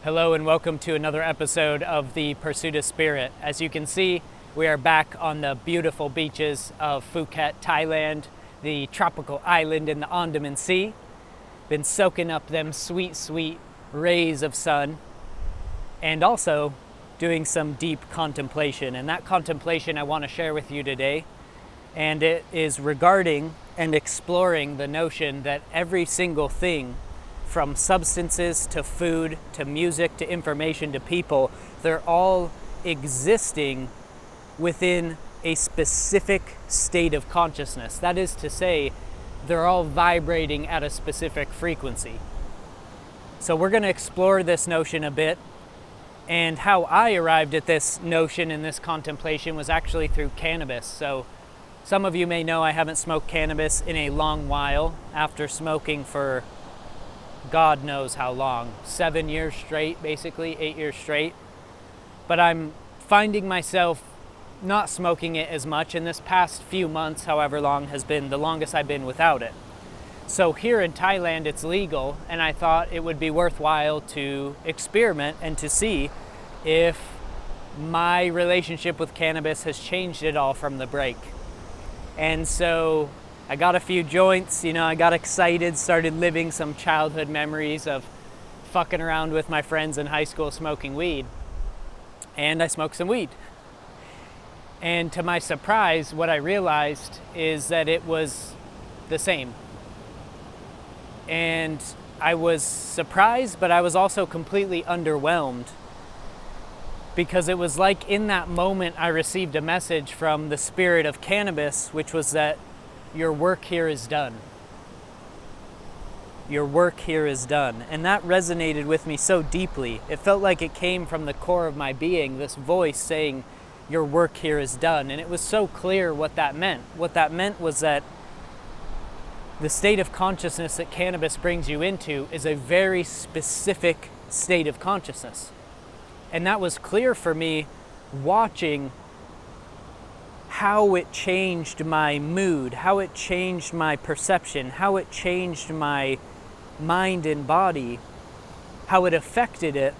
Hello and welcome to another episode of The Pursuit of Spirit. As you can see, we are back on the beautiful beaches of Phuket, Thailand, the tropical island in the Andaman Sea. Been soaking up them sweet, sweet rays of sun and also doing some deep contemplation. And that contemplation I want to share with you today. And it is regarding and exploring the notion that every single thing, from substances to food to music to information to people, they're all existing within a specific state of consciousness. That is to say, they're all vibrating at a specific frequency. So we're going to explore this notion a bit, and how I arrived at this notion and this contemplation was actually through cannabis. So some of you may know I haven't smoked cannabis in a long while, after smoking for God knows how long, 7 years straight, basically 8 years straight. But I'm finding myself not smoking it as much, and this past few months, however long, has been the longest I've been without it. So here in Thailand it's legal, and I thought it would be worthwhile to experiment and to see if my relationship with cannabis has changed at all from the break. And so I got a few joints, I got excited, started living some childhood memories of fucking around with my friends in high school smoking weed. And I smoked some weed. And to my surprise, what I realized is that it was the same. And I was surprised, but I was also completely underwhelmed, because it was like in that moment I received a message from the spirit of cannabis, which was that your work here is done. Your work here is done. And that resonated with me so deeply. It felt like it came from the core of my being, this voice saying, your work here is done. And it was so clear what that meant. What that meant was that the state of consciousness that cannabis brings you into is a very specific state of consciousness. And that was clear for me watching how it changed my mood, how it changed my perception, how it changed my mind and body, how it affected it.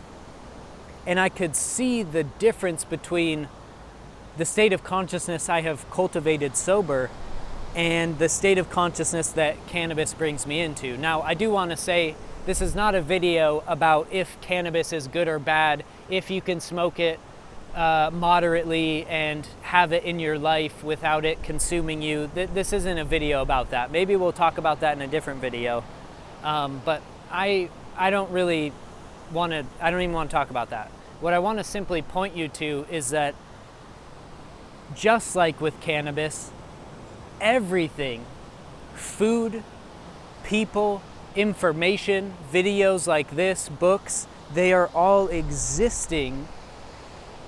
And I could see the difference between the state of consciousness I have cultivated sober and the state of consciousness that cannabis brings me into. Now, I do want to say this is not a video about if cannabis is good or bad, if you can smoke it moderately and have it in your life without it consuming you. This isn't a video about that. Maybe we'll talk about that in a different video. But I don't really want to, I don't even want to talk about that. What I want to simply point you to is that just like with cannabis, everything, food, people, information, videos like this, books, they are all existing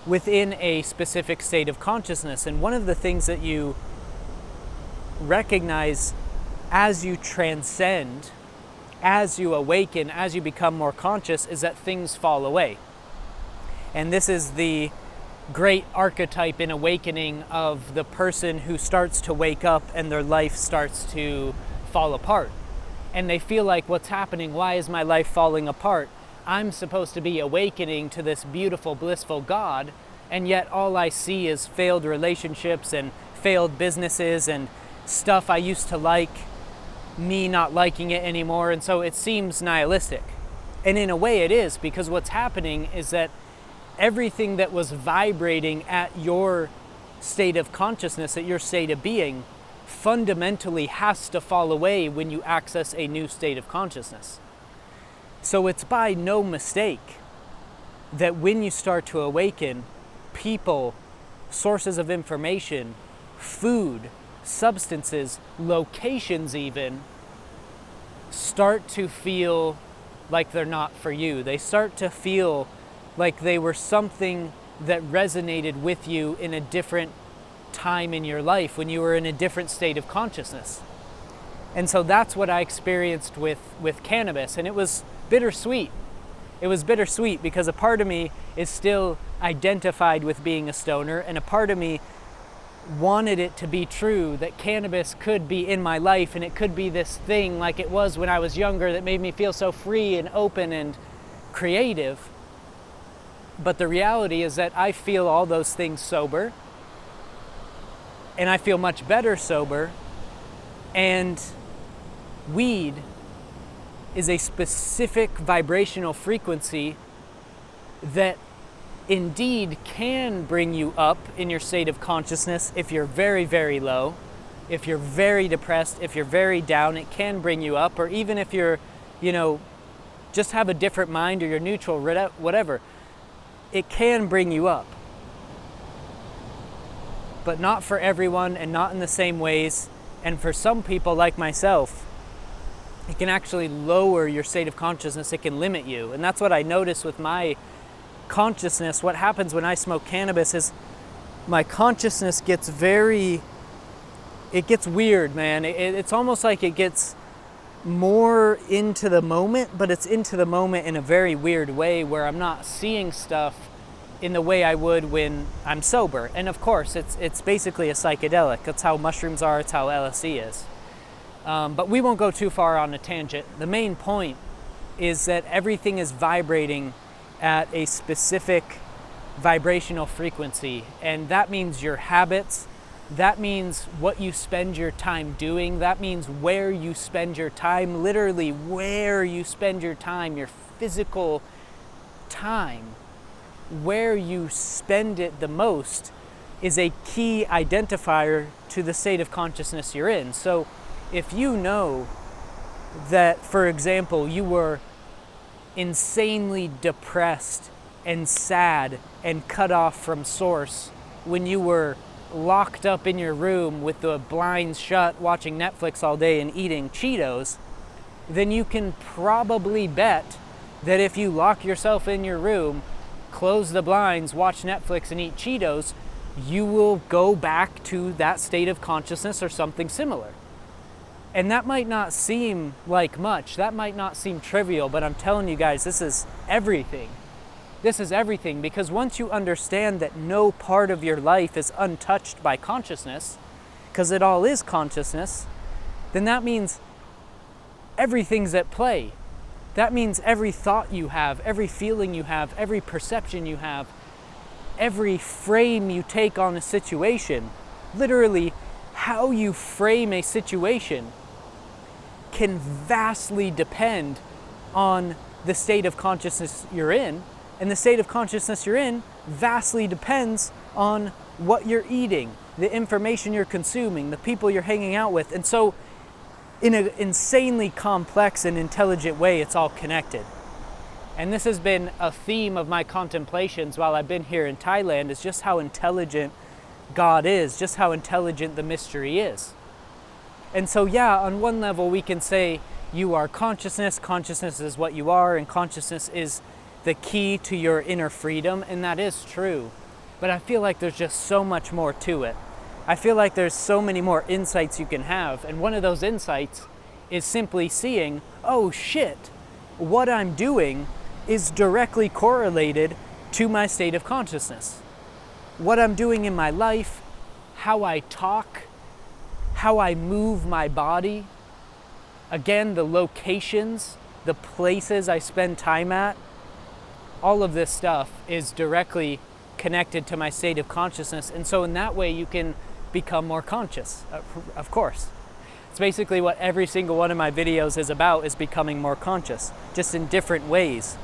within a specific state of consciousness. And one of the things that you recognize as you transcend, as you awaken, as you become more conscious, is that things fall away. And this is the great archetype in awakening of the person who starts to wake up and their life starts to fall apart. And they feel like, what's happening? Why is my life falling apart? I'm supposed to be awakening to this beautiful, blissful God, and yet all I see is failed relationships and failed businesses and stuff I used to like, me not liking it anymore, and so it seems nihilistic. And in a way it is, because what's happening is that everything that was vibrating at your state of consciousness, at your state of being, fundamentally has to fall away when you access a new state of consciousness. So it's by no mistake that when you start to awaken, people, sources of information, food, substances, locations even, start to feel like they're not for you. They start to feel like they were something that resonated with you in a different time in your life, when you were in a different state of consciousness. And so that's what I experienced with cannabis, and it was bittersweet. It was bittersweet because a part of me is still identified with being a stoner, and a part of me wanted it to be true that cannabis could be in my life, and it could be this thing like it was when I was younger that made me feel so free and open and creative. But the reality is that I feel all those things sober, and I feel much better sober, and weed is a specific vibrational frequency that indeed can bring you up in your state of consciousness if you're very, very low, if you're very depressed, if you're very down, it can bring you up, or even if you're, just have a different mind or you're neutral, whatever, it can bring you up. But not for everyone and not in the same ways. And for some people like myself, it can actually lower your state of consciousness. It can limit you. And that's what I notice with my consciousness. What happens when I smoke cannabis is my consciousness gets it gets weird, man. It's almost like it gets more into the moment, but it's into the moment in a very weird way where I'm not seeing stuff in the way I would when I'm sober. And of course, it's basically a psychedelic. That's how mushrooms are, it's how LSD is. But we won't go too far on a tangent. The main point is that everything is vibrating at a specific vibrational frequency, and that means your habits, that means what you spend your time doing, that means where you spend your time, literally where you spend your time, your physical time, where you spend it the most is a key identifier to the state of consciousness you're in. So if you know that, for example, you were insanely depressed and sad and cut off from source when you were locked up in your room with the blinds shut, watching Netflix all day and eating Cheetos, then you can probably bet that if you lock yourself in your room, close the blinds, watch Netflix and eat Cheetos, you will go back to that state of consciousness or something similar. And that might not seem like much, that might not seem trivial, but I'm telling you guys, this is everything. This is everything, because once you understand that no part of your life is untouched by consciousness, because it all is consciousness, then that means everything's at play. That means every thought you have, every feeling you have, every perception you have, every frame you take on a situation, literally how you frame a situation can vastly depend on the state of consciousness you're in. And the state of consciousness you're in vastly depends on what you're eating, the information you're consuming, the people you're hanging out with. And so in an insanely complex and intelligent way, it's all connected. And this has been a theme of my contemplations while I've been here in Thailand, is just how intelligent God is, just how intelligent the mystery is. And so yeah, on one level we can say you are consciousness, consciousness is what you are, and consciousness is the key to your inner freedom, and that is true. But I feel like there's just so much more to it. I feel like there's so many more insights you can have, and one of those insights is simply seeing, oh shit, what I'm doing is directly correlated to my state of consciousness. What I'm doing in my life, how I talk, how I move my body, again, the locations, the places I spend time at, all of this stuff is directly connected to my state of consciousness. And so in that way, you can become more conscious, of course. It's basically what every single one of my videos is about, is becoming more conscious, just in different ways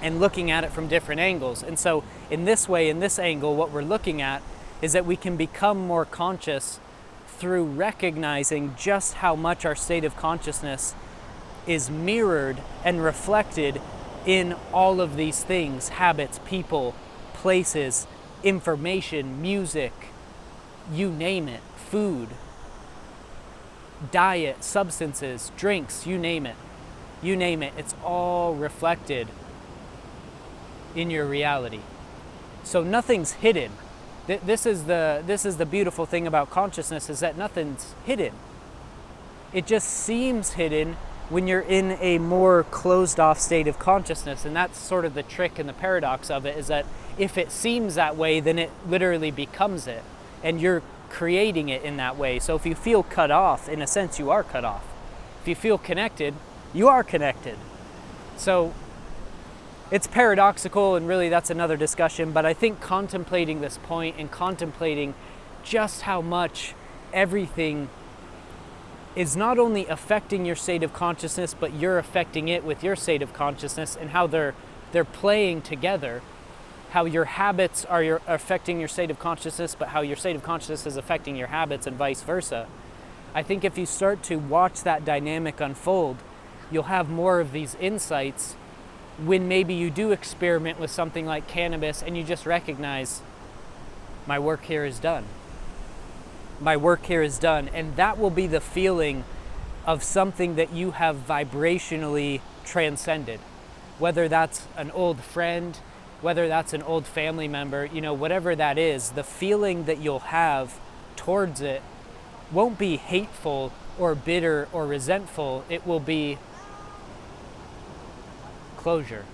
and looking at it from different angles. And so in this way, in this angle, what we're looking at is that we can become more conscious through recognizing just how much our state of consciousness is mirrored and reflected in all of these things: habits, people, places, information, music, you name it, food, diet, substances, drinks, you name it. You name it, it's all reflected in your reality. So nothing's hidden. This is the beautiful thing about consciousness, is that nothing's hidden. It just seems hidden when you're in a more closed off state of consciousness. And that's sort of the trick and the paradox of it, is that if it seems that way, then it literally becomes it. And you're creating it in that way. So if you feel cut off, in a sense, you are cut off. If you feel connected, you are connected. So It's paradoxical, and really that's another discussion, but I think contemplating this point and contemplating just how much everything is not only affecting your state of consciousness, but you're affecting it with your state of consciousness, and how they're playing together, how your habits are affecting your state of consciousness, but how your state of consciousness is affecting your habits and vice versa. I think if you start to watch that dynamic unfold, you'll have more of these insights when maybe you do experiment with something like cannabis and you just recognize, my work here is done. My work here is done. And that will be the feeling of something that you have vibrationally transcended. Whether that's an old friend, whether that's an old family member, whatever that is, the feeling that you'll have towards it won't be hateful or bitter or resentful. It will be closure.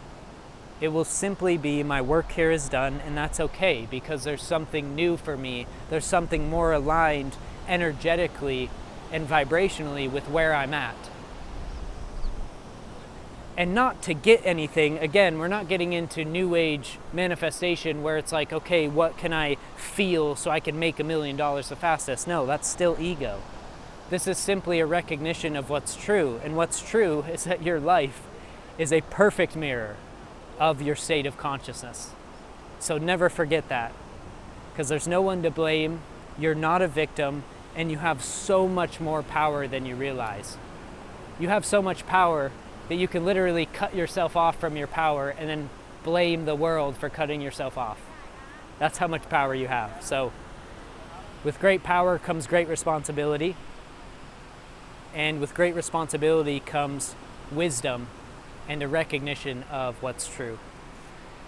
It will simply be, my work here is done, and that's okay, because there's something new for me. There's something more aligned energetically and vibrationally with where I'm at. And not to get anything, again, we're not getting into new age manifestation where it's like, okay, what can I feel so I can make $1 million the fastest? No, that's still ego. This is simply a recognition of what's true. And what's true is that your life is a perfect mirror of your state of consciousness. So never forget that, because there's no one to blame, you're not a victim, and you have so much more power than you realize. You have so much power that you can literally cut yourself off from your power and then blame the world for cutting yourself off. That's how much power you have. So with great power comes great responsibility, and with great responsibility comes wisdom and a recognition of what's true.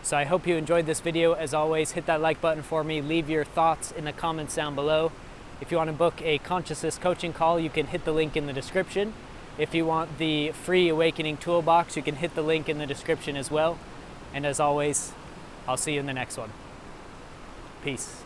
So I hope you enjoyed this video. As always, hit that like button for me. Leave your thoughts in the comments down below. If you want to book a consciousness coaching call, you can hit the link in the description. If you want the free Awakening Toolbox, you can hit the link in the description as well. And as always, I'll see you in the next one. Peace.